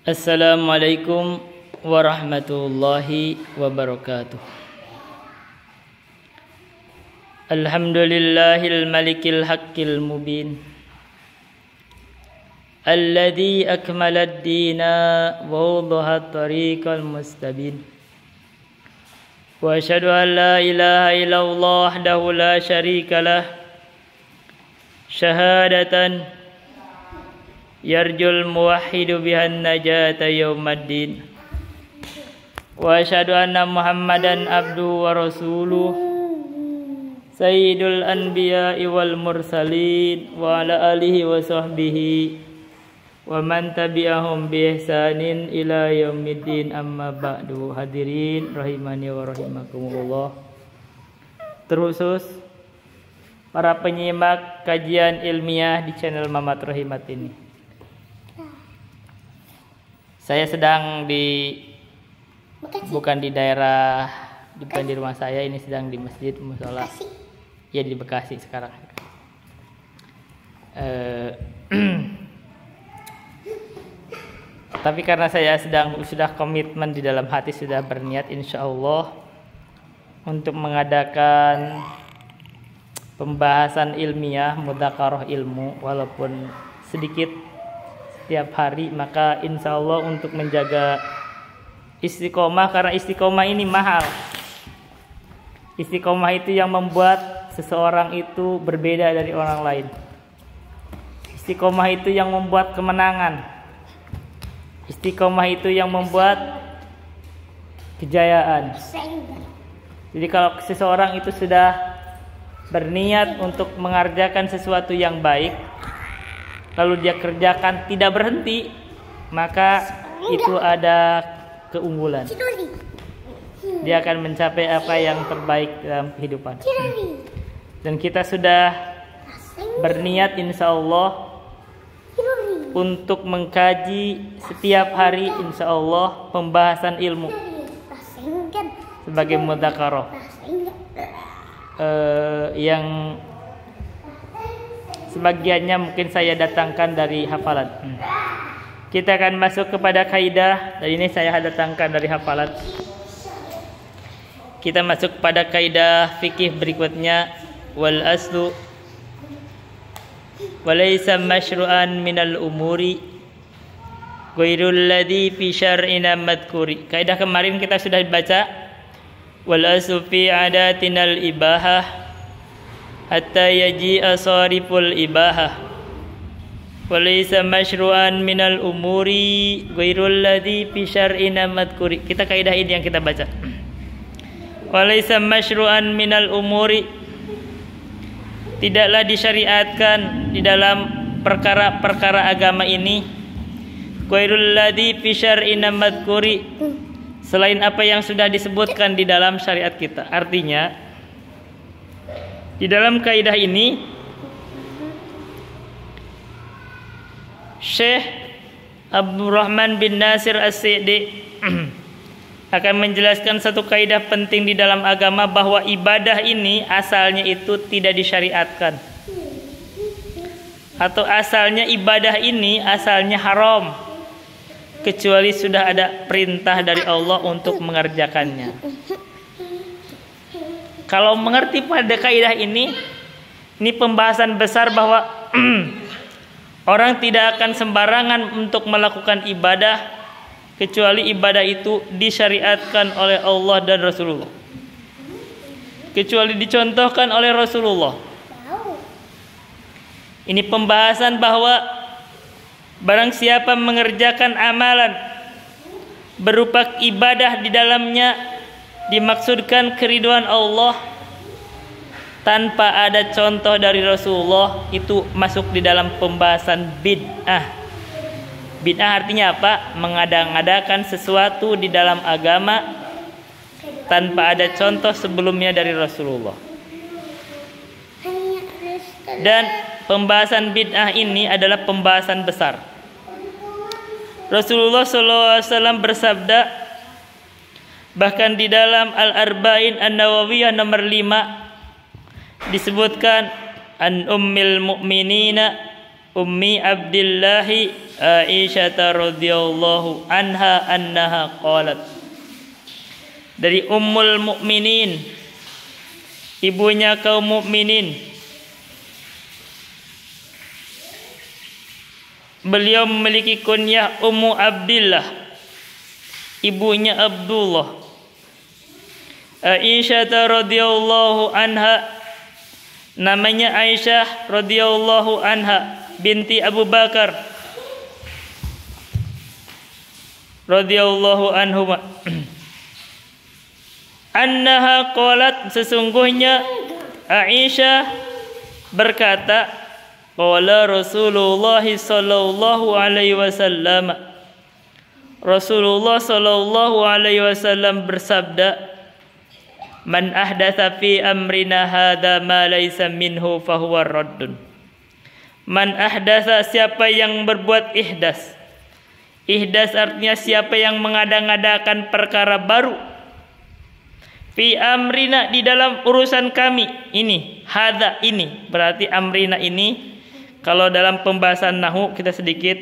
Assalamualaikum warahmatullahi wabarakatuh. Alhamdulillahil malikil haqqil mubin alladzi akmalad dina wa wadahat tariqal mustabin. Wa asyhadu an la ilaha illallah wahdahu la syarikalah syahadatan yarjul muwahhidu bihan najata yaumaddin. Wa asyhadu anna Muhammadan abduhu wa rasuluh sayyidul anbiya'i wal mursalin wa ala alihi wa sahbihi wa man tabi'ahum bi ihsanin ila yaumiddin, amma ba'du. Hadirin rahimani wa rahimakumullah, terkhusus para penyimak kajian ilmiah di channel Mamat Rahimat ini. Saya sedang bukan di daerah, bukan di rumah saya, ini sedang di masjid mushola. Ya, di Bekasi sekarang. Tapi karena saya sudah komitmen di dalam hati, sudah berniat insya Allah untuk mengadakan pembahasan ilmiah, mudzakarah ilmu, walaupun sedikit setiap hari, maka insya Allah untuk menjaga istiqomah, karena istiqomah ini mahal. Istiqomah itu yang membuat seseorang itu berbeda dari orang lain. Istiqomah itu yang membuat kemenangan. Istiqomah itu yang membuat kejayaan. Jadi kalau seseorang itu sudah berniat untuk mengerjakan sesuatu yang baik, lalu dia kerjakan tidak berhenti, maka itu ada keunggulan. Dia akan mencapai apa yang terbaik dalam kehidupan. Dan kita sudah berniat insya Allah untuk mengkaji setiap hari insya Allah pembahasan ilmu sebagai mudzakarah yang sebagiannya mungkin saya datangkan dari hafalan. Kita akan masuk kepada kaidah, dan ini saya datangkan dari hafalan. Kita masuk pada kaidah fikih berikutnya. Wal aslu walaysa masyru'an minal umuri ghairul ladzi fi syar'ina madhkuri. Kaidah kemarin kita sudah baca. Wal aslu fi adatinal ibahah hatta yaji'a sariful ibahah walaysa masyru'an minal umuri ghairul ladzi fi syar'ina madhkuri. Kita kaidah ini yang kita baca. Walaysa masyru'an minal umuri, tidaklah disyariatkan di dalam perkara-perkara agama ini ghairul ladzi fi syar'ina madhkuri, selain apa yang sudah disebutkan di dalam syariat kita. Artinya di dalam kaidah ini Syekh Abdurrahman bin Nasir As-Sa'di akan menjelaskan satu kaidah penting di dalam agama, bahwa ibadah ini asalnya itu tidak disyariatkan, atau asalnya ibadah ini asalnya haram, kecuali sudah ada perintah dari Allah untuk mengerjakannya. Kalau mengerti pada kaidah ini pembahasan besar bahwa orang tidak akan sembarangan untuk melakukan ibadah kecuali ibadah itu disyariatkan oleh Allah dan Rasulullah, kecuali dicontohkan oleh Rasulullah. Ini pembahasan bahwa barang siapa mengerjakan amalan berupa ibadah di dalamnya dimaksudkan keriduan Allah tanpa ada contoh dari Rasulullah, itu masuk di dalam pembahasan bid'ah. Bid'ah artinya apa? Mengada-ngadakan sesuatu di dalam agama tanpa ada contoh sebelumnya dari Rasulullah. Dan pembahasan bid'ah ini adalah pembahasan besar. Rasulullah SAW bersabda, bahkan di dalam Al-Arba'in An-Nawawiyah nomor 5 disebutkan, an ummil mu'minina ummi Abdillahi Aisyah radhiyallahu anha annaha qalat, dari Ummul Mukminin, ibunya kaum mukminin, beliau memiliki kunyah Ummu Abdillah, ibunya Abdullah. Aisyah radhiyallahu anha, namanya Aisyah radhiyallahu anha binti Abu Bakar radhiyallahu anhuma. Annaha qalat, sesungguhnya Aisyah berkata, qala Rasulullah sallallahu alaihi wasallam, Rasulullah sallallahu alaihi wasallam bersabda, man ahdatsa fi amrina hadza ma laysa minhu fahuwa raddun. Man ahdatsa, siapa yang berbuat ihdas. Ihdas artinya siapa yang mengada-ngadakan perkara baru. Fi amrina, di dalam urusan kami ini. Hadza, ini berarti amrina ini, kalau dalam pembahasan nahwu kita sedikit,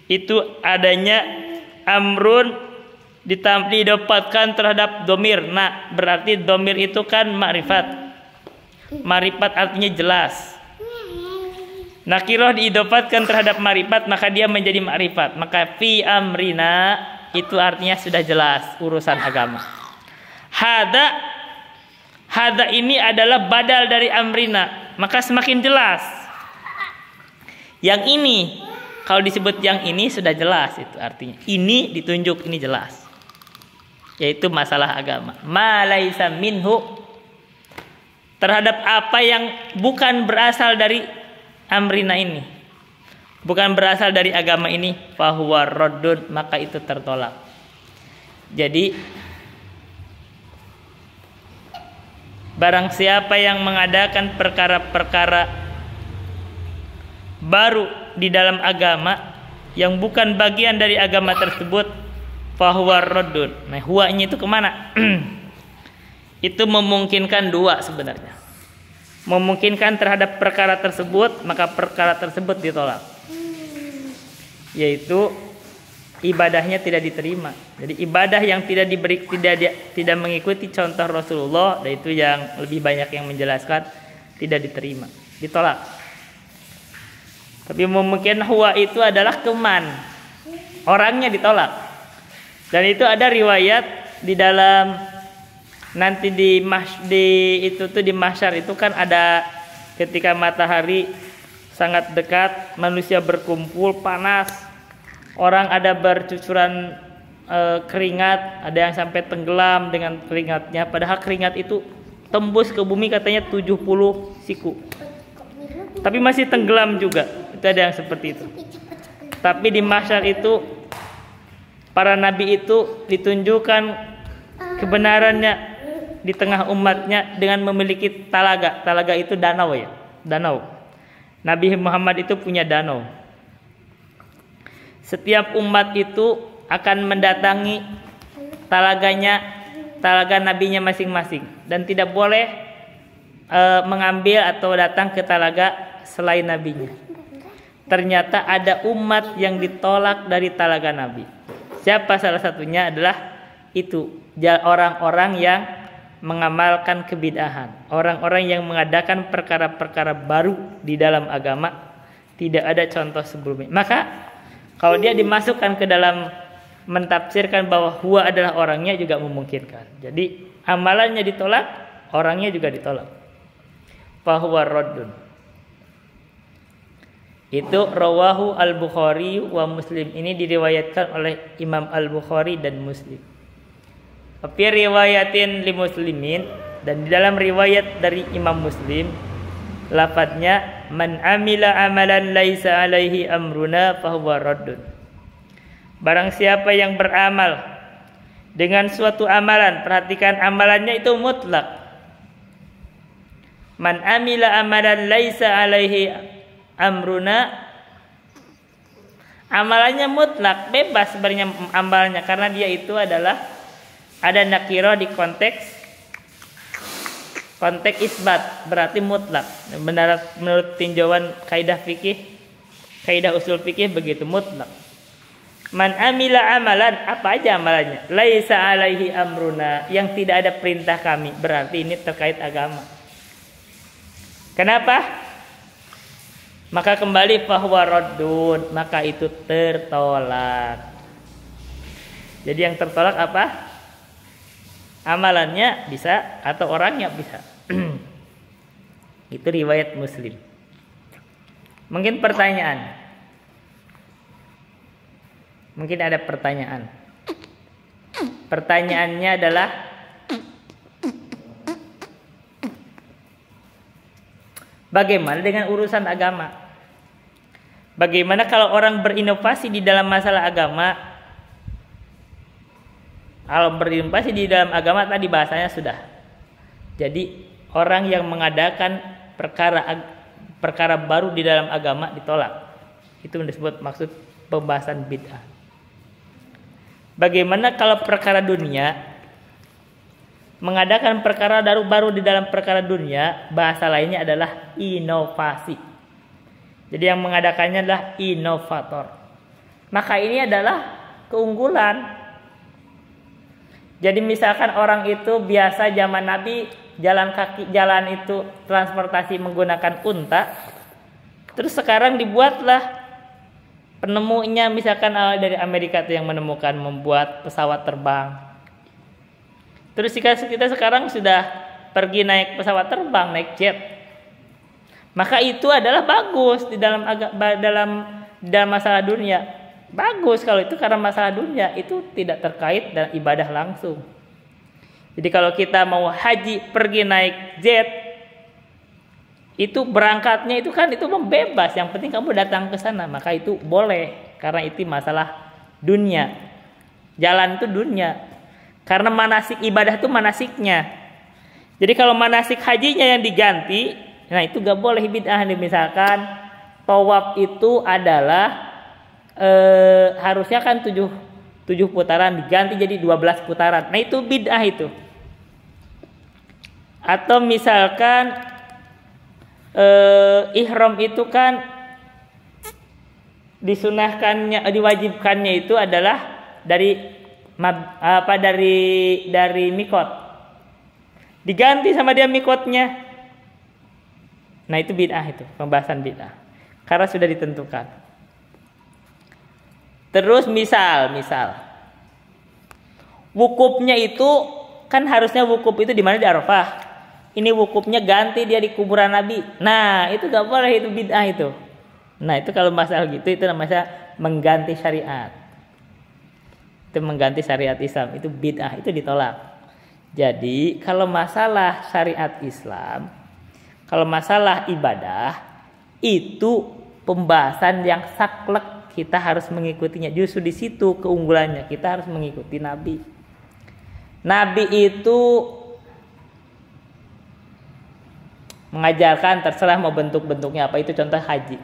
itu adanya amrun didapatkan terhadap domir. Nah, berarti domir itu kan makrifat. Makrifat artinya jelas. Nakiroh diidopatkan terhadap makrifat, maka dia menjadi makrifat. Maka fi amrina itu artinya sudah jelas urusan agama. Hada ini adalah badal dari amrina, maka semakin jelas. Yang ini, kalau disebut yang ini sudah jelas, itu artinya ini ditunjuk, ini jelas, yaitu masalah agama. Ma laisa minhu, terhadap apa yang bukan berasal dari amrina ini, bukan berasal dari agama ini, fahuwa raddun, maka itu tertolak. Jadi barang siapa yang mengadakan perkara-perkara baru di dalam agama yang bukan bagian dari agama tersebut, fahuwa raddun. Nah, huwanya itu kemana? Itu memungkinkan dua sebenarnya. Memungkinkan terhadap perkara tersebut, maka perkara tersebut ditolak, yaitu ibadahnya tidak diterima. Jadi ibadah yang tidak mengikuti contoh Rasulullah, dan itu yang lebih banyak yang menjelaskan tidak diterima, ditolak. Tapi mungkin huwa itu adalah keman, orangnya ditolak. Dan itu ada riwayat di dalam nanti di mahsyar itu kan ada ketika matahari sangat dekat, manusia berkumpul panas, orang ada bercucuran keringat, ada yang sampai tenggelam dengan keringatnya, padahal keringat itu tembus ke bumi katanya 70 siku, tapi masih tenggelam juga. Itu ada yang seperti itu. Tapi di mahsyar itu para nabi itu ditunjukkan kebenarannya di tengah umatnya dengan memiliki talaga. Talaga itu danau, ya, danau. Nabi Muhammad itu punya danau. Setiap umat itu akan mendatangi talaganya, talaga nabinya masing-masing, dan tidak boleh mengambil atau datang ke talaga selain nabinya. Ternyata ada umat yang ditolak dari talaga nabi. Siapa salah satunya? Adalah itu orang-orang yang mengamalkan kebid'ahan, orang-orang yang mengadakan perkara-perkara baru di dalam agama, tidak ada contoh sebelumnya. Maka kalau dia dimasukkan ke dalam mentafsirkan bahwa huwa adalah orangnya, juga memungkinkan. Jadi amalannya ditolak, orangnya juga ditolak. Fahuwa raddun. Itu rawahu al-Bukhari wa Muslim. Ini diriwayatkan oleh Imam al-Bukhari dan Muslim. Fi riwayatin li Muslimin, dan di dalam riwayat dari Imam Muslim lafadznya man amila amalan laisa alaihi amruna fahuwa raddun. Barang siapa yang beramal dengan suatu amalan, perhatikan amalannya itu mutlak. Man amila amalan laisa alaihi amruna, amalannya mutlak, bebas sebenarnya amalnya, karena dia itu adalah ada nakiro di konteks isbat, berarti mutlak. Menurut tinjauan kaidah fikih, kaidah usul fikih begitu, mutlak. Man amila amalan, apa aja amalannya? Laisa alaihi amruna, yang tidak ada perintah kami. Berarti ini terkait agama. Kenapa? Maka kembali bahwa raddun, maka itu tertolak. Jadi yang tertolak apa? Amalannya bisa atau orangnya bisa. Itu riwayat Muslim. Mungkin pertanyaan. Mungkin ada pertanyaan. Pertanyaannya adalah, bagaimana dengan urusan agama? Bagaimana kalau orang berinovasi di dalam masalah agama? Kalau berinovasi di dalam agama tadi bahasanya sudah. Jadi orang yang mengadakan perkara baru di dalam agama ditolak. Itu disebut maksud pembahasan bid'ah. Bagaimana kalau perkara dunia, mengadakan perkara baru di dalam perkara dunia, bahasa lainnya adalah inovasi. Jadi yang mengadakannya adalah inovator. Maka ini adalah keunggulan. Jadi misalkan orang itu biasa zaman Nabi jalan kaki, jalan itu transportasi menggunakan unta, terus sekarang dibuatlah penemunya misalkan dari Amerika itu yang menemukan membuat pesawat terbang. Terus kita sekarang sudah pergi naik pesawat terbang, naik jet. Maka itu adalah bagus di dalam masalah dunia. Bagus kalau itu karena masalah dunia, itu tidak terkait dengan ibadah langsung. Jadi kalau kita mau haji pergi naik jet, itu berangkatnya itu kan itu bebas, yang penting kamu datang ke sana, maka itu boleh karena itu masalah dunia. Jalan itu dunia. Karena manasik ibadah itu manasiknya. Jadi kalau manasik hajinya yang diganti, nah itu gak boleh bid'ah. Misalkan tawaf itu adalah harusnya kan 7 putaran diganti jadi 12 putaran. Nah itu bid'ah itu. Atau misalkan ihram itu kan disunahkannya, diwajibkannya itu adalah dari mikot, diganti sama dia mikotnya. Nah itu bid'ah, itu pembahasan bid'ah karena sudah ditentukan. Terus misal wukufnya itu kan harusnya wukuf itu di mana? Di Arafah. Ini wukufnya ganti dia di kuburan Nabi. Nah itu gak boleh, itu bid'ah itu. Nah itu kalau masalah gitu itu namanya mengganti syariat. Itu mengganti syariat Islam, itu bid'ah, itu ditolak. Jadi kalau masalah syariat Islam, kalau masalah ibadah, itu pembahasan yang saklek, kita harus mengikutinya. Justru di situ keunggulannya, kita harus mengikuti Nabi. Nabi itu mengajarkan, terserah mau bentuk-bentuknya apa, itu contoh haji.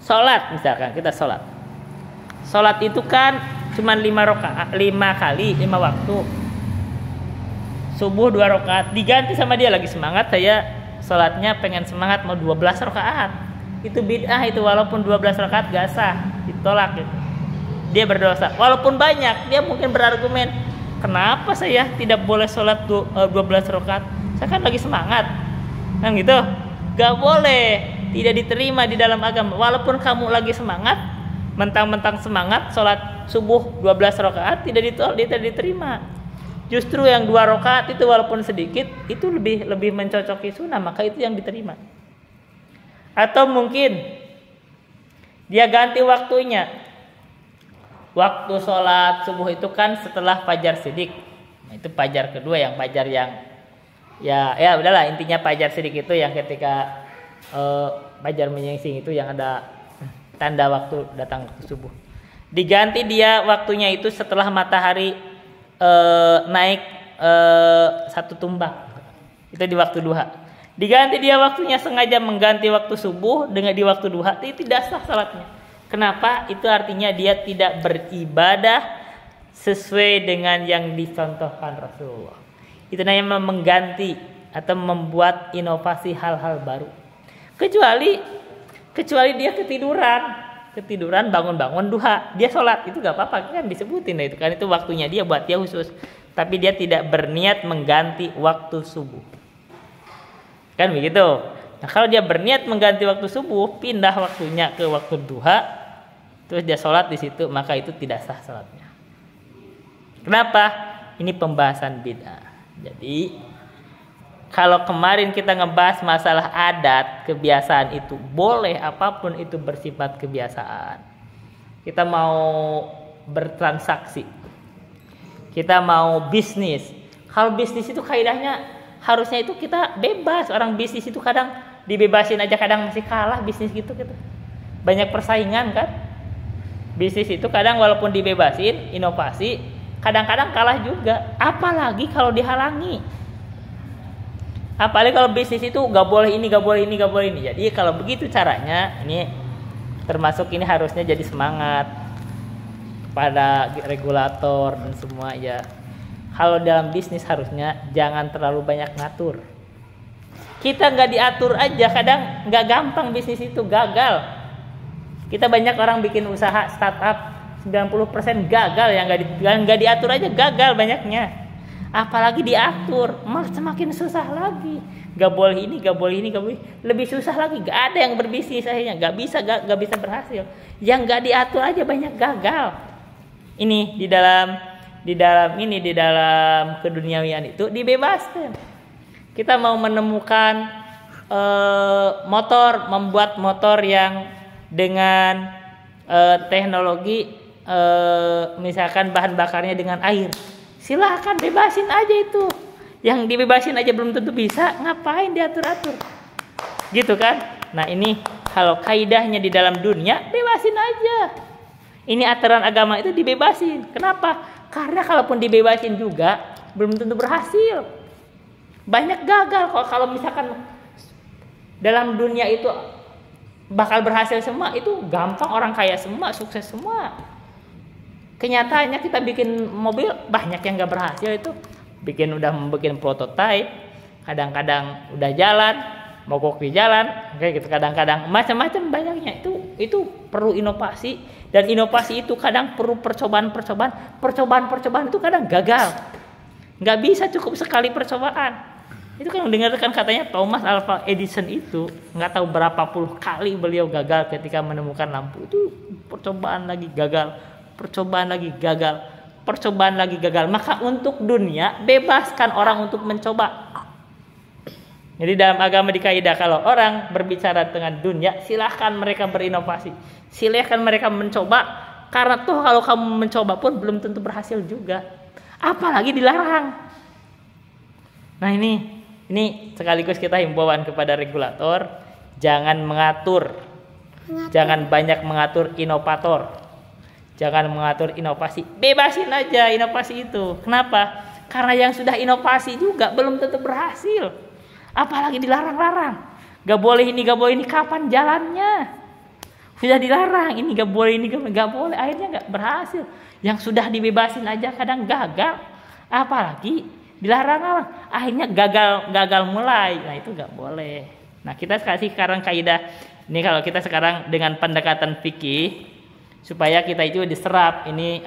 Sholat misalkan, kita sholat itu kan cuma 5 kali 5 waktu. Subuh 2 rakaat, diganti sama dia lagi semangat, saya sholatnya pengen semangat mau 12 rakaat. Itu bid'ah itu, walaupun 12 rakaat gak sah, ditolak gitu. Dia berdosa, walaupun banyak. Dia mungkin berargumen, kenapa saya tidak boleh sholat 12 rakaat, saya kan lagi semangat. Nah gitu, gak boleh, tidak diterima di dalam agama. Walaupun kamu lagi semangat, mentang-mentang semangat, sholat subuh 12 rakaat tidak diterima. Justru yang 2 rakaat itu walaupun sedikit, itu lebih mencocoki sunnah, maka itu yang diterima. Atau mungkin dia ganti waktunya. Waktu sholat subuh itu kan setelah fajar sidik. Nah, itu fajar kedua, yang fajar yang ya udahlah, intinya fajar sidik itu yang ketika fajar menyingsing itu yang ada tanda waktu datang waktu subuh. Diganti dia waktunya itu setelah matahari naik 1 tumbak. Itu di waktu duha. Diganti dia waktunya, sengaja mengganti waktu subuh dengan di waktu duha, itu tidak sah salatnya. Kenapa? Itu artinya dia tidak beribadah sesuai dengan yang dicontohkan Rasulullah. Itu namanya mengganti atau membuat inovasi hal-hal baru. Kecuali dia ketiduran. ketiduran bangun-bangun duha, dia sholat, itu gak apa-apa kan, disebutin itu kan, itu waktunya dia buat dia khusus. Tapi dia tidak berniat mengganti waktu subuh, kan begitu. Nah kalau dia berniat mengganti waktu subuh, pindah waktunya ke waktu duha, terus dia sholat di situ, maka itu tidak sah sholatnya. Kenapa? Ini pembahasan bid'ah. Jadi kalau kemarin kita ngebahas masalah adat, kebiasaan itu boleh, apapun itu bersifat kebiasaan. Kita mau bertransaksi, kita mau bisnis. Kalau bisnis itu kaidahnya harusnya itu kita bebas. Orang bisnis itu kadang dibebasin aja, kadang masih kalah bisnis gitu. Banyak persaingan kan. Bisnis itu kadang walaupun dibebasin, inovasi, kadang-kadang kalah juga. Apalagi kalau dihalangi. Apalagi kalau bisnis itu gak boleh ini, gak boleh ini, gak boleh ini. Jadi kalau begitu caranya, ini termasuk ini harusnya jadi semangat kepada regulator dan semua ya. Kalau dalam bisnis harusnya jangan terlalu banyak ngatur. Kita gak diatur aja, kadang gak gampang bisnis itu gagal. Kita banyak orang bikin usaha startup 90% gagal, yang gak diatur aja gagal banyaknya. Apalagi diatur, malah semakin susah lagi. Gak boleh ini, gak boleh ini, gak boleh. Lebih susah lagi. Gak ada yang berbisnis akhirnya, gak bisa berhasil. Yang gak diatur aja banyak gagal. Ini di dalam keduniawian itu dibebaskan. Kita mau menemukan membuat motor yang dengan teknologi misalkan bahan bakarnya dengan air. Silahkan bebasin aja itu. Yang dibebasin aja belum tentu bisa, ngapain diatur-atur? Gitu kan? Nah ini kalau kaidahnya di dalam dunia, bebasin aja. Ini aturan agama itu dibebasin. Kenapa? Karena kalaupun dibebasin juga belum tentu berhasil. Banyak gagal kok. Kalau misalkan dalam dunia itu bakal berhasil semua, itu gampang, orang kaya semua, sukses semua. Kenyataannya kita bikin mobil banyak yang gak berhasil itu. Udah membuat prototipe, kadang-kadang udah jalan, mogok di jalan, kayak gitu. Kadang-kadang macam-macam banyaknya. Itu perlu inovasi, dan inovasi itu kadang perlu percobaan itu kadang gagal. Gak bisa cukup sekali percobaan. Itu kan dengarkan katanya Thomas Alva Edison itu nggak tahu berapa puluh kali beliau gagal ketika menemukan lampu. Itu percobaan lagi gagal. Maka untuk dunia bebaskan orang untuk mencoba. Jadi dalam agama dikaidah kalau orang berbicara dengan dunia, silahkan mereka berinovasi, silahkan mereka mencoba, karena tuh kalau kamu mencoba pun belum tentu berhasil juga, apalagi dilarang. Nah ini sekaligus kita himbauan kepada regulator, jangan jangan banyak mengatur inovator. Jangan mengatur inovasi, bebasin aja inovasi itu. Kenapa? Karena yang sudah inovasi juga belum tentu berhasil. Apalagi dilarang-larang. Gak boleh ini, kapan jalannya? Sudah dilarang, ini gak boleh, gak boleh. Akhirnya gak berhasil. Yang sudah dibebasin aja kadang gagal. Apalagi dilarang-larang. Akhirnya gagal mulai. Nah itu gak boleh. Nah kita kasih sekarang kaidah. Ini kalau kita sekarang dengan pendekatan fikih, supaya kita itu diserap ini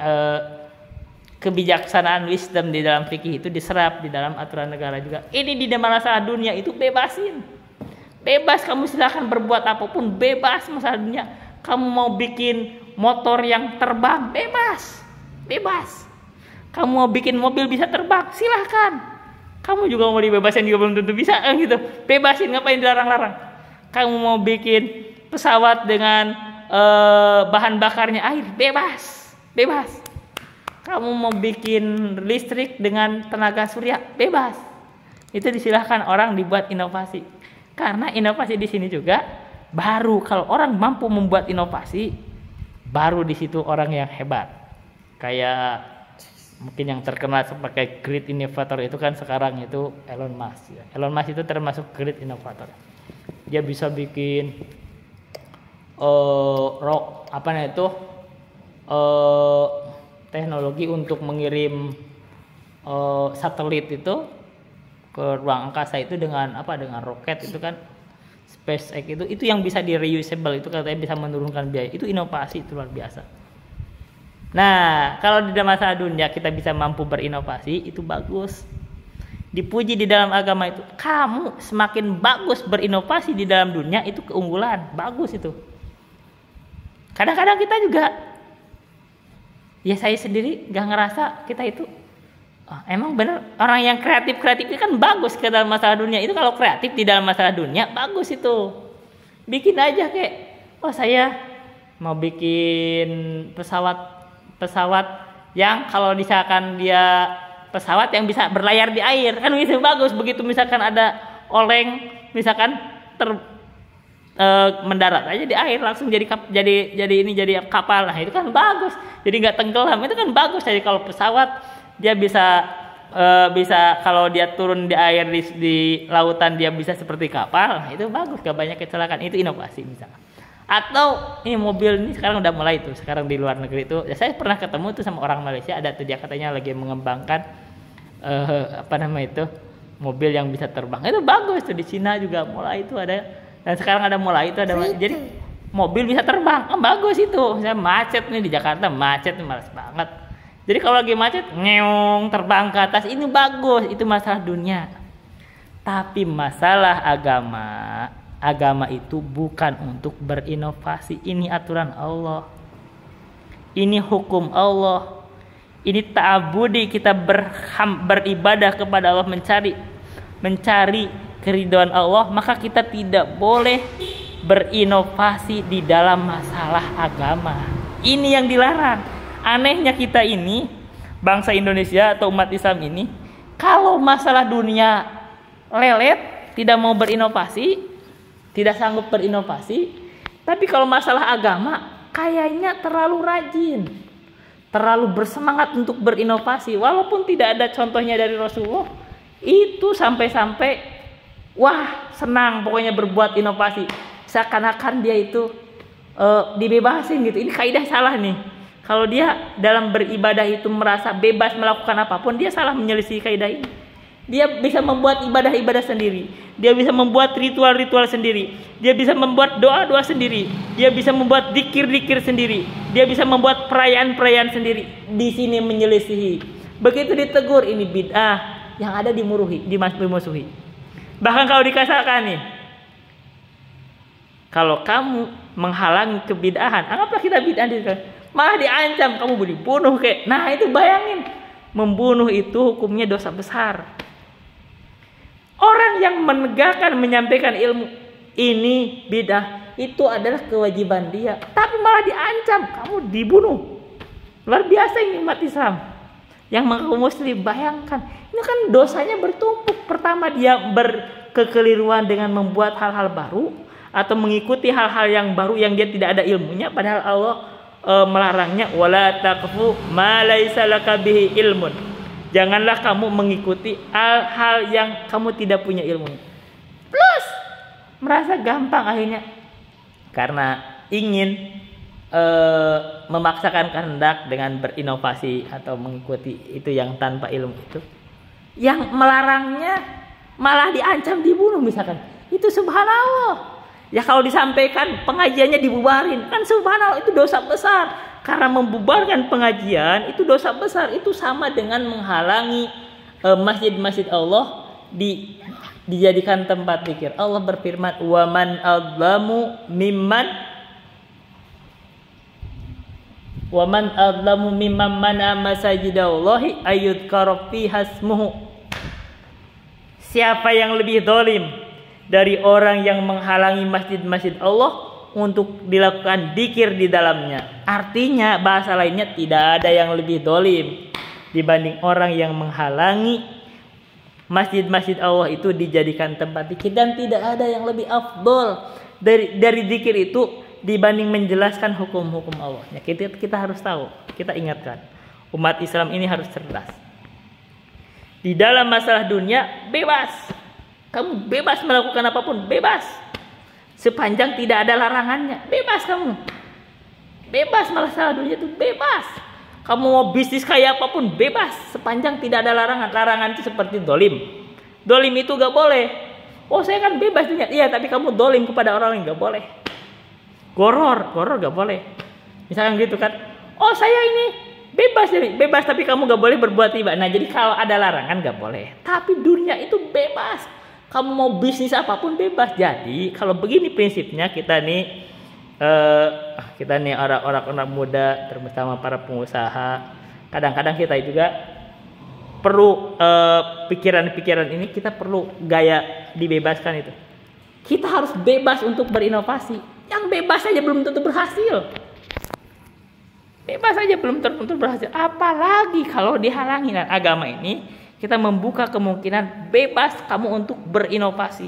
kebijaksanaan wisdom di dalam fikih itu diserap di dalam aturan negara juga. Ini di masalah dunia itu bebasin, bebas kamu silahkan berbuat apapun, bebas masalah dunia. Kamu mau bikin motor yang terbang, bebas. Kamu mau bikin mobil bisa terbang, silahkan. Kamu juga mau dibebasin juga belum tentu bisa gitu. Bebasin, ngapain dilarang-larang? Kamu mau bikin pesawat dengan bahan bakarnya air, bebas. Kamu mau bikin listrik dengan tenaga surya, bebas. Itu disilahkan orang dibuat inovasi. Karena inovasi di sini juga baru kalau orang mampu membuat inovasi, baru di situ orang yang hebat. Kayak mungkin yang terkenal sebagai great innovator itu kan sekarang itu Elon Musk. Elon Musk itu termasuk great innovator. Dia bisa bikin teknologi untuk mengirim satelit itu ke ruang angkasa itu dengan roket itu kan SpaceX itu yang bisa di reusable, itu katanya bisa menurunkan biaya. Itu inovasi, itu luar biasa. Nah, kalau di dalam masalah dunia kita bisa mampu berinovasi, itu bagus. Dipuji di dalam agama itu. Kamu semakin bagus berinovasi di dalam dunia, itu keunggulan. Bagus itu. Kadang-kadang kita juga, ya saya sendiri gak ngerasa kita itu, emang bener orang yang kreatif itu kan bagus ke dalam masalah dunia. Itu kalau kreatif di dalam masalah dunia, bagus itu. Bikin aja kayak, saya mau bikin pesawat yang kalau misalkan dia pesawat yang bisa berlayar di air, kan itu bagus. Begitu misalkan ada oleng misalkan mendarat aja di air, langsung jadi kapal. Nah, itu kan bagus. Jadi nggak tenggelam, itu kan bagus. Jadi kalau pesawat dia bisa kalau dia turun di air di lautan dia bisa seperti kapal. Nah, itu bagus, gak banyak kecelakaan. Itu inovasi misalkan. Atau ini mobil ini sekarang udah mulai tuh, sekarang di luar negeri itu. Ya, saya pernah ketemu tuh sama orang Malaysia, ada tuh dia katanya lagi mengembangkan mobil yang bisa terbang. Itu bagus tuh, di Cina juga mulai itu ada. Dan sekarang ada mulai itu ada. Jadi mobil bisa terbang, bagus itu. Saya macet nih di Jakarta, macet nih malas banget. Jadi kalau lagi macet, ngeong terbang ke atas, ini bagus. Itu masalah dunia. Tapi masalah agama itu bukan untuk berinovasi. Ini aturan Allah. Ini hukum Allah. Ini ta'abudi, kita beribadah kepada Allah, mencari keridhaan Allah, maka kita tidak boleh berinovasi di dalam masalah agama. Ini yang dilarang. Anehnya kita ini, bangsa Indonesia atau umat Islam ini, kalau masalah dunia lelet, tidak mau berinovasi, tidak sanggup berinovasi. Tapi kalau masalah agama, kayaknya terlalu rajin, terlalu bersemangat untuk berinovasi. Walaupun tidak ada contohnya dari Rasulullah, itu sampai-sampai wah senang pokoknya berbuat inovasi, seakan-akan dia itu dibebasin gitu. Ini kaidah salah nih. Kalau dia dalam beribadah itu merasa bebas melakukan apapun, dia salah menyelisih kaidah ini. Dia bisa membuat ibadah-ibadah sendiri, dia bisa membuat ritual-ritual sendiri, dia bisa membuat doa-doa sendiri, dia bisa membuat zikir-zikir sendiri, dia bisa membuat perayaan-perayaan sendiri. Di sini menyelisihi. Begitu ditegur, ini bid'ah, yang ada dimusuhi. Bahkan kalau dikasarkan nih, kalau kamu menghalangi kebid'ahan, anggaplah kita bid'ah, malah diancam kamu dibunuh kayak. Nah, itu bayangin, membunuh itu hukumnya dosa besar. Orang yang menegakkan, menyampaikan ilmu ini bid'ah, itu adalah kewajiban dia, tapi malah diancam kamu dibunuh. Luar biasa ini umat Islam yang mengaku muslim. Bayangkan, ini kan dosanya bertumpuk. Pertama, dia berkekeliruan dengan membuat hal-hal baru atau mengikuti hal-hal yang baru yang dia tidak ada ilmunya, padahal Allah melarangnya, wala taqfu ma laisa laka bihi ilmun. Janganlah kamu mengikuti hal-hal yang kamu tidak punya ilmunya. Plus merasa gampang akhirnya karena ingin memaksakan kehendak dengan berinovasi atau mengikuti itu yang tanpa ilmu itu. Yang melarangnya malah diancam dibunuh misalkan. Itu subhanallah. Ya kalau disampaikan pengajiannya dibubarin, kan subhanallah, itu dosa besar. Karena membubarkan pengajian itu dosa besar. Itu sama dengan menghalangi masjid-masjid Allah dijadikan tempat zikir. Allah berfirman, "Wa man adzlamu mimman mana masajidallahi ayyudhkara fiha ismuhu." Siapa yang lebih zalim dari orang yang menghalangi masjid-masjid Allah untuk dilakukan dzikir di dalamnya? Artinya bahasa lainnya, tidak ada yang lebih zalim dibanding orang yang menghalangi masjid-masjid Allah itu dijadikan tempat dzikir, dan tidak ada yang lebih afdol dari dzikir itu dibanding menjelaskan hukum-hukum Allah. Ya, kita harus tahu, kita ingatkan, umat Islam ini harus cerdas. Di dalam masalah dunia bebas, kamu bebas melakukan apapun, bebas, sepanjang tidak ada larangannya, bebas kamu. Bebas masalah dunia itu bebas. Kamu mau bisnis kayak apapun bebas, sepanjang tidak ada larangan. Larangan itu seperti dolim. Dolim itu gak boleh. Oh saya kan bebas dunia. Iya tapi kamu dolim kepada orang lain nggak boleh. Goror nggak boleh. Misalkan gitu kan. Oh saya ini bebas tapi kamu nggak boleh berbuat riba. Nah jadi kalau ada larangan nggak boleh. Tapi dunia itu bebas. Kamu mau bisnis apapun bebas. Jadi kalau begini prinsipnya kita nih orang-orang muda, terutama para pengusaha. Kadang-kadang kita juga perlu pikiran-pikiran ini kita perlu gaya dibebaskan itu. Kita harus bebas untuk berinovasi. Yang bebas saja belum tentu berhasil. Bebas saja belum tentu berhasil. Apalagi kalau dihalangi. Nah, agama ini kita membuka kemungkinan bebas kamu untuk berinovasi.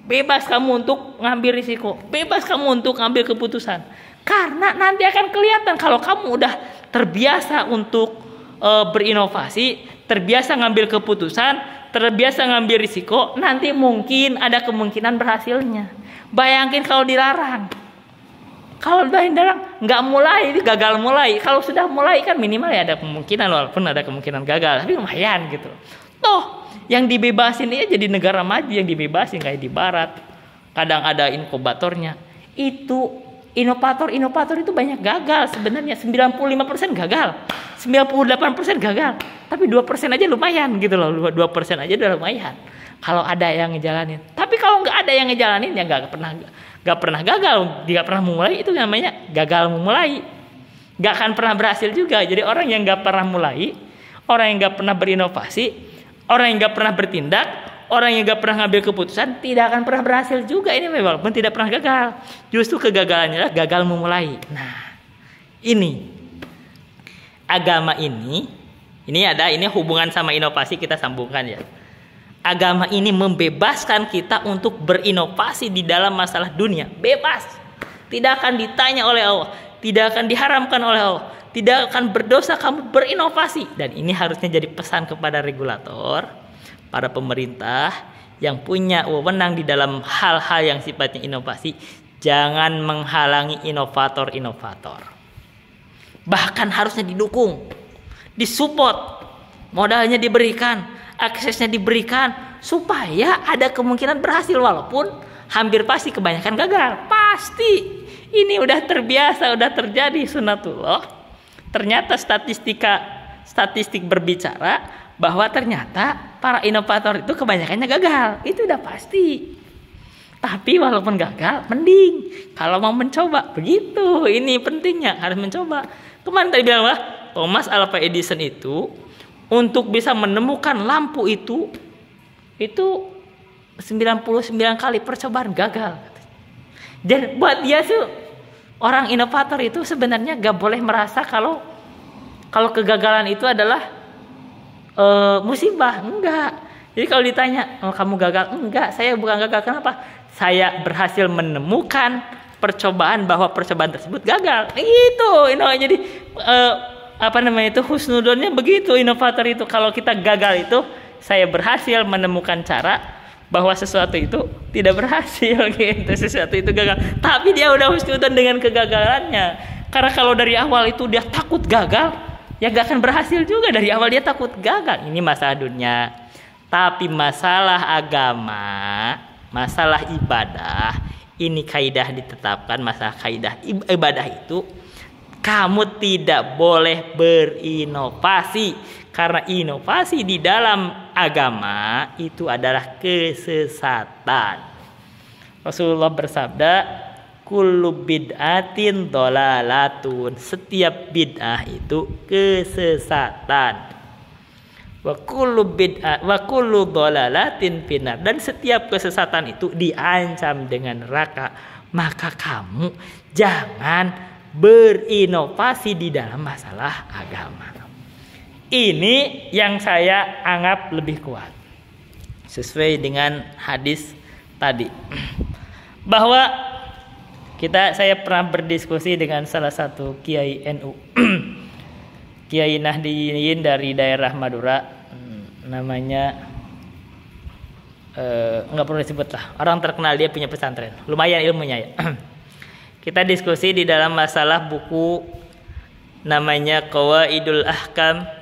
Bebas kamu untuk ngambil risiko. Bebas kamu untuk ngambil keputusan. Karena nanti akan kelihatan kalau kamu udah terbiasa untuk berinovasi, terbiasa ngambil keputusan, terbiasa ngambil risiko, nanti mungkin ada kemungkinan berhasilnya. Bayangin kalau dilarang. Kalau dilarang nggak mulai, gagal mulai. Kalau sudah mulai kan minimal ya ada kemungkinan, walaupun ada kemungkinan gagal, tapi lumayan gitu. Toh yang dibebasin ini jadi negara maju yang dibebasin kayak di barat. Kadang ada inkubatornya. Itu inovator itu banyak gagal sebenarnya. 95% gagal. 98% gagal. Tapi 2% aja lumayan gitu loh. 2% aja udah lumayan. Kalau ada yang ngejalanin. Tapi kalau nggak ada yang ngejalanin ya nggak pernah gagal. Nggak pernah memulai, itu namanya gagal memulai. Nggak akan pernah berhasil juga. Jadi orang yang nggak pernah mulai, orang yang nggak pernah berinovasi, orang yang nggak pernah bertindak, orang yang nggak pernah ngambil keputusan tidak akan pernah berhasil juga. Ini walaupun tidak pernah gagal. Justru kegagalannya adalah gagal memulai. Nah, ini agama ini hubungan sama inovasi kita sambungkan ya. Agama ini membebaskan kita untuk berinovasi di dalam masalah dunia. Bebas. Tidak akan ditanya oleh Allah, tidak akan diharamkan oleh Allah, tidak akan berdosa kamu berinovasi. Dan ini harusnya jadi pesan kepada regulator, para pemerintah yang punya wewenang di dalam hal-hal yang sifatnya inovasi, jangan menghalangi inovator-inovator. Bahkan harusnya didukung, disupport, modalnya diberikan, aksesnya diberikan, supaya ada kemungkinan berhasil walaupun hampir pasti kebanyakan gagal. Pasti. Ini udah terbiasa, udah terjadi sunatullah. Ternyata statistik berbicara bahwa ternyata para inovator itu kebanyakannya gagal. Itu udah pasti. Tapi walaupun gagal, mending kalau mau mencoba. Begitu, ini pentingnya, harus mencoba. Kemarin tadi bilang lah, Thomas Alva Edison itu untuk bisa menemukan lampu itu 99 kali percobaan gagal. Dan buat dia tuh orang inovator itu sebenarnya gak boleh merasa kalau kegagalan itu adalah musibah. Enggak. Jadi kalau ditanya, kamu gagal? Enggak, saya bukan gagal. Kenapa? Saya berhasil menemukan percobaan bahwa percobaan tersebut gagal. Itu, jadi husnudonnya begitu inovator itu. Kalau kita gagal itu, saya berhasil menemukan cara bahwa sesuatu itu tidak berhasil gitu. Sesuatu itu gagal. Tapi dia udah husnudon dengan kegagalannya. Karena kalau dari awal itu dia takut gagal, ya gak akan berhasil juga. Dari awal dia takut gagal. Ini masalah dunia. Tapi masalah agama, masalah ibadah, ini kaidah ditetapkan. Masalah kaidah ibadah itu, kamu tidak boleh berinovasi. Karena inovasi di dalam agama itu adalah kesesatan. Rasulullah bersabda, kullu bid'atin dhalalatun. Setiap bid'ah itu kesesatan. Wa kullu dhalalatin finnar. Dan setiap kesesatan itu diancam dengan neraka. Maka kamu jangan berinovasi di dalam masalah agama. Ini yang saya anggap lebih kuat. Sesuai dengan hadis tadi. Bahwa saya pernah berdiskusi dengan salah satu kiai NU. Kiai Nahdiyin dari daerah Madura. Namanya enggak perlu disebut lah. Orang terkenal, dia punya pesantren. Lumayan ilmunya ya. Kita diskusi di dalam masalah buku namanya Qawaidul Ahkam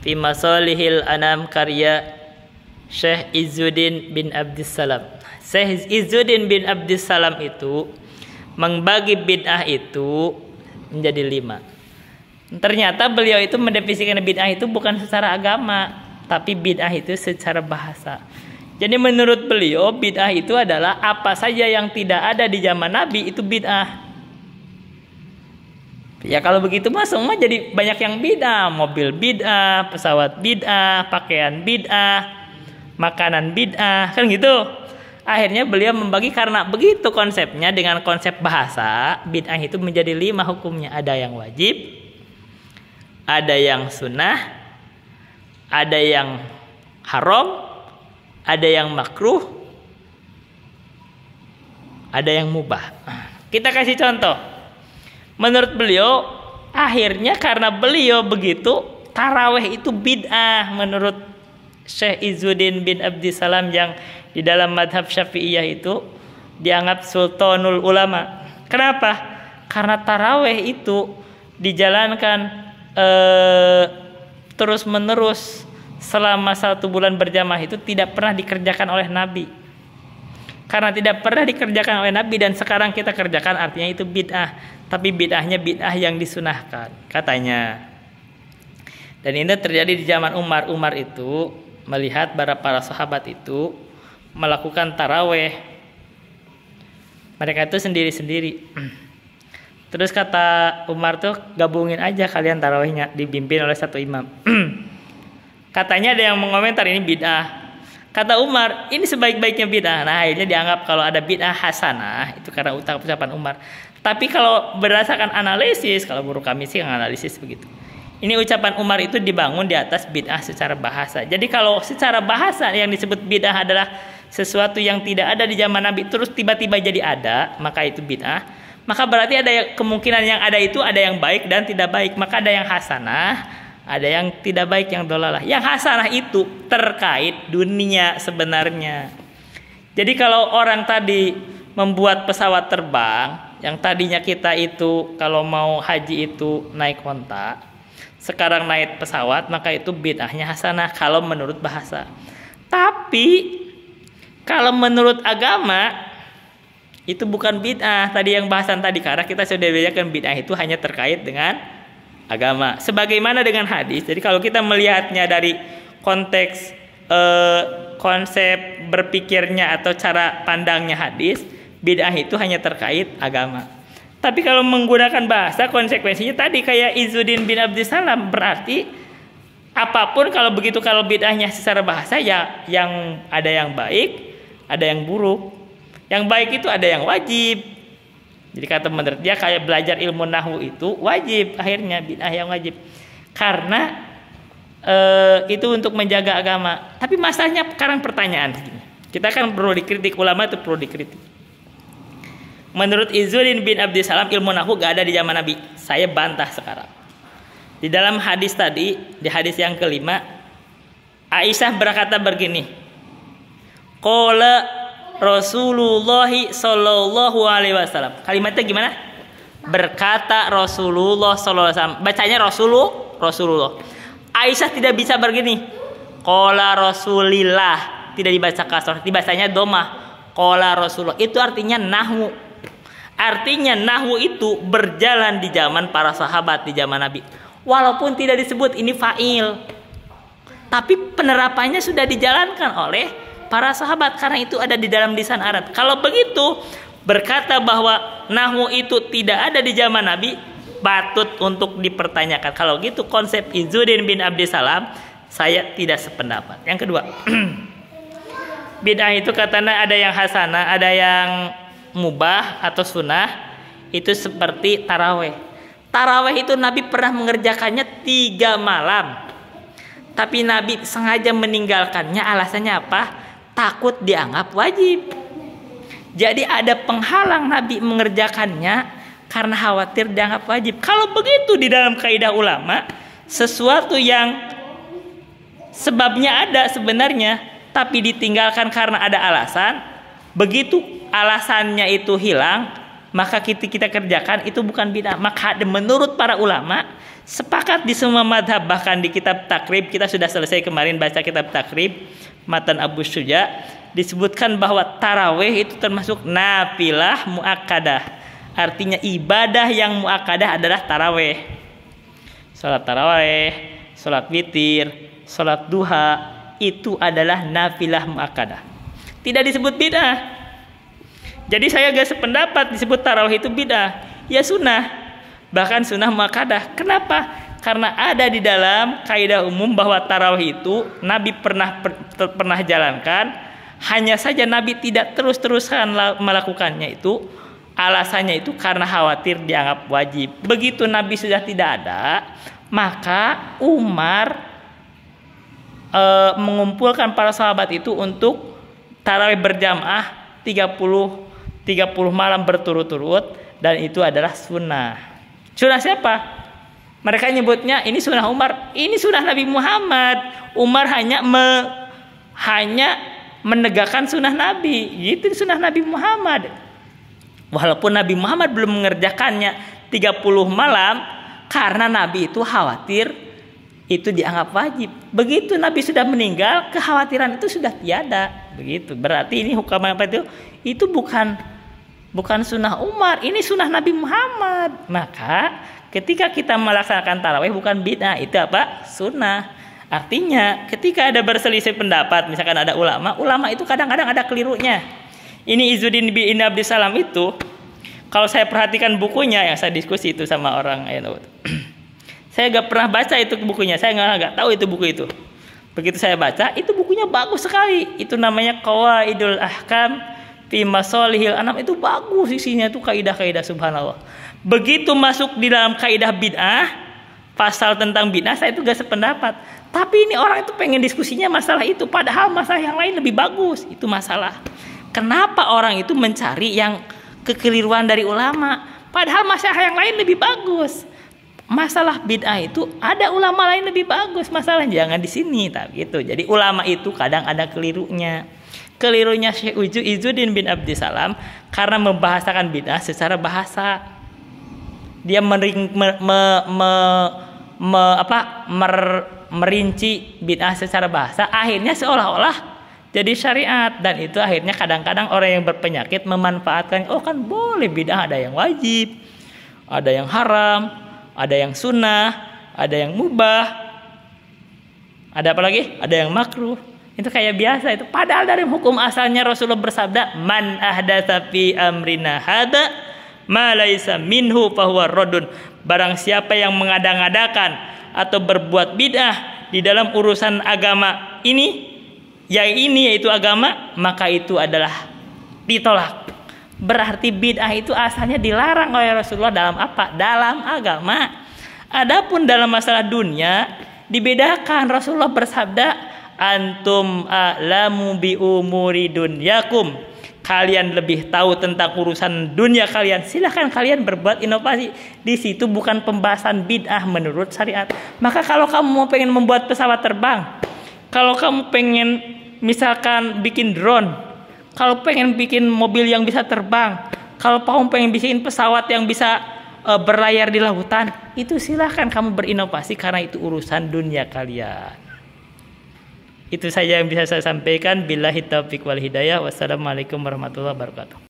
fi Masalihil Anam, karya Syekh Izzuddin bin Abdissalam. Syekh Izzuddin bin Abdissalam itu membagi bid'ah itu menjadi 5. Ternyata beliau itu mendefinisikan bid'ah itu bukan secara agama, tapi bid'ah itu secara bahasa. Jadi menurut beliau bid'ah itu adalah apa saja yang tidak ada di zaman Nabi itu bid'ah. Ya kalau begitu mah semua jadi banyak yang bid'ah, mobil bid'ah, pesawat bid'ah, pakaian bid'ah, makanan bid'ah, kan gitu. Akhirnya beliau membagi karena begitu konsepnya dengan konsep bahasa, bid'ah itu menjadi 5 hukumnya. Ada yang wajib, ada yang sunnah, ada yang haram, ada yang makruh, ada yang mubah. Kita kasih contoh. Menurut beliau, akhirnya karena beliau begitu, taraweh itu bid'ah menurut Syekh Izzuddin bin Abdissalam yang di dalam madhab Syafi'iyah itu dianggap sultanul ulama. Kenapa? Karena taraweh itu dijalankan terus menerus selama 1 bulan berjamaah itu tidak pernah dikerjakan oleh Nabi. Karena tidak pernah dikerjakan oleh Nabi dan sekarang kita kerjakan, artinya itu bid'ah. Tapi bid'ahnya bid'ah yang disunahkan katanya. Dan ini terjadi di zaman Umar. Umar itu melihat para sahabat itu melakukan taraweh. Mereka itu sendiri-sendiri. Terus kata Umar tuh, gabungin aja kalian tarawehnya, dipimpin oleh 1 imam. Katanya ada yang mengomentar ini bid'ah. Kata Umar, ini sebaik-baiknya bid'ah. Nah akhirnya dianggap kalau ada bid'ah hasanah, itu karena ucapan Umar. Tapi kalau berdasarkan analisis, kalau guru kami sih analisis begitu. Ini ucapan Umar itu dibangun di atas bid'ah secara bahasa. Jadi kalau secara bahasa yang disebut bid'ah adalah sesuatu yang tidak ada di zaman Nabi terus tiba-tiba jadi ada, maka itu bid'ah. Maka berarti ada kemungkinan yang ada itu ada yang baik dan tidak baik. Maka ada yang hasanah, ada yang tidak baik, yang dolalah. Yang hasanah itu terkait dunia sebenarnya. Jadi kalau orang tadi membuat pesawat terbang, yang tadinya kita itu kalau mau haji itu naik onta, sekarang naik pesawat, maka itu bid'ahnya hasanah kalau menurut bahasa. Tapi kalau menurut agama itu bukan bid'ah. Tadi yang bahasan tadi, karena kita sudah bedakan bid'ah itu hanya terkait dengan agama. Sebagaimana dengan hadis. Jadi kalau kita melihatnya dari konteks konsep berpikirnya atau cara pandangnya hadis, bid'ah itu hanya terkait agama. Tapi kalau menggunakan bahasa, konsekuensinya tadi kayak Izzuddin bin Abdissalam, berarti apapun kalau begitu, kalau bid'ahnya secara bahasa ya yang ada yang baik, ada yang buruk. Yang baik itu ada yang wajib. Jadi kata menurut dia kayak belajar ilmu nahwu itu wajib, akhirnya bid'ah yang wajib. Karena itu untuk menjaga agama. Tapi masalahnya sekarang pertanyaan begini. Kita kan perlu dikritik, ulama itu perlu dikritik. Menurut Izzuddin bin Abdissalam ilmu nahwu gak ada di zaman Nabi. Saya bantah sekarang. Di dalam hadis tadi, di hadis yang kelima, Aisyah berkata begini. Qala Rasulullah sallallahu alaihi wasallam. Kalimatnya gimana? Berkata Rasulullah sallallahu alaihi wasallam. Bacanya Rasulullah. Aisyah tidak bisa begini. Qala Rasulillah, tidak dibaca kasrah, dibacanya domah. Qala Rasulullah. Itu artinya nahwu. Artinya nahwu itu berjalan di zaman para sahabat, di zaman Nabi. Walaupun tidak disebut ini fa'il, tapi penerapannya sudah dijalankan oleh para sahabat karena itu ada di dalam lisan Arab. Kalau begitu berkata bahwa nahwu itu tidak ada di zaman Nabi, patut untuk dipertanyakan. Kalau gitu konsep Izzuddin bin Abdissalam saya tidak sependapat. Yang kedua, bid'ah itu katanya ada yang hasanah, ada yang mubah atau sunnah. Itu seperti taraweh. Taraweh itu Nabi pernah mengerjakannya 3 malam. Tapi Nabi sengaja meninggalkannya, alasannya apa? Takut dianggap wajib. Jadi ada penghalang Nabi mengerjakannya karena khawatir dianggap wajib. Kalau begitu di dalam kaidah ulama, sesuatu yang sebabnya ada sebenarnya tapi ditinggalkan karena ada alasan, begitu alasannya itu hilang, maka kita kerjakan, itu bukan bid'ah. Maka menurut para ulama, Sepakat di semua madhab, bahkan di kitab takrib, kita sudah selesai kemarin baca kitab takrib matan Abu Syuja, disebutkan bahwa tarawih itu termasuk nafilah muakkadah. Artinya ibadah yang muakkadah adalah tarawih. Salat tarawih, salat witir, salat duha itu adalah nafilah muakkadah. Tidak disebut bid'ah. Jadi saya gak sependapat disebut tarawih itu bid'ah. Ya sunnah. Bahkan sunnah muakkadah. Kenapa? Karena ada di dalam kaidah umum bahwa tarawih itu Nabi pernah jalankan, hanya saja Nabi tidak terus-terusan melakukannya itu. Alasannya itu karena khawatir dianggap wajib. Begitu Nabi sudah tidak ada, maka Umar mengumpulkan para sahabat itu untuk tarawih berjamaah 30 malam berturut-turut, dan itu adalah sunnah. Sunnah siapa? Mereka nyebutnya ini sunnah Umar, ini sunnah Nabi Muhammad. Umar hanya menegakkan sunnah Nabi, itu sunnah Nabi Muhammad. Walaupun Nabi Muhammad belum mengerjakannya 30 malam, karena Nabi itu khawatir itu dianggap wajib. Begitu Nabi sudah meninggal, kekhawatiran itu sudah tiada. Begitu. Berarti ini hukum apa itu? Itu bukan sunnah Umar, ini sunnah Nabi Muhammad. Maka ketika kita melaksanakan tarawih bukan bid'ah, itu apa? Sunnah. Artinya ketika ada berselisih pendapat, misalkan ada ulama itu kadang-kadang ada kelirunya. Ini Izzuddin bin Abdissalam itu, kalau saya perhatikan bukunya, yang saya diskusi itu sama orang saya gak pernah baca itu bukunya, saya gak tahu itu buku itu. Begitu saya baca, itu bukunya bagus sekali. Itu namanya Qawaidul Ahkam fi Masalihil Anam. Itu bagus isinya, itu kaidah-kaidah, subhanallah. Begitu masuk di dalam kaidah bid'ah, pasal tentang bid'ah, saya itu gak sependapat. Tapi ini orang itu pengen diskusinya masalah itu, padahal masalah yang lain lebih bagus. Itu masalah. Kenapa orang itu mencari yang kekeliruan dari ulama, padahal masalah yang lain lebih bagus. Masalah bid'ah itu ada ulama lain lebih bagus, masalah jangan di sini, tak gitu. Jadi ulama itu kadang ada kelirunya. Kelirunya Syekh Izzuddin bin Abdissalam karena membahasakan bid'ah secara bahasa. Dia merinci bid'ah secara bahasa, akhirnya seolah-olah jadi syariat, dan itu akhirnya kadang-kadang orang yang berpenyakit memanfaatkan, oh kan boleh bid'ah, ada yang wajib, ada yang haram, ada yang sunnah, ada yang mubah, ada apa lagi? Ada yang makruh. Itu kayak biasa itu. Padahal dari hukum asalnya Rasulullah bersabda, man ahdatsa fi amrina hada ma laisa minhu fahuwa raddun. Barang siapa yang mengada-ngadakan atau berbuat bid'ah di dalam urusan agama ini, yaitu agama, maka itu adalah ditolak. Berarti bid'ah itu asalnya dilarang oleh Rasulullah dalam apa? Dalam agama. Adapun dalam masalah dunia dibedakan. Rasulullah bersabda, antum a'lamu bi umuri dunyakum. Kalian lebih tahu tentang urusan dunia kalian. Silahkan kalian berbuat inovasi. Di situ bukan pembahasan bid'ah menurut syariat. Maka kalau kamu mau pengen membuat pesawat terbang, kalau kamu pengen misalkan bikin drone, kalau pengen bikin mobil yang bisa terbang, kalau kamu pengen bikin pesawat yang bisa berlayar di lautan, itu silahkan kamu berinovasi karena itu urusan dunia kalian. Itu saja yang bisa saya sampaikan. Billahi taufiq wal hidayah. Wassalamualaikum warahmatullahi wabarakatuh.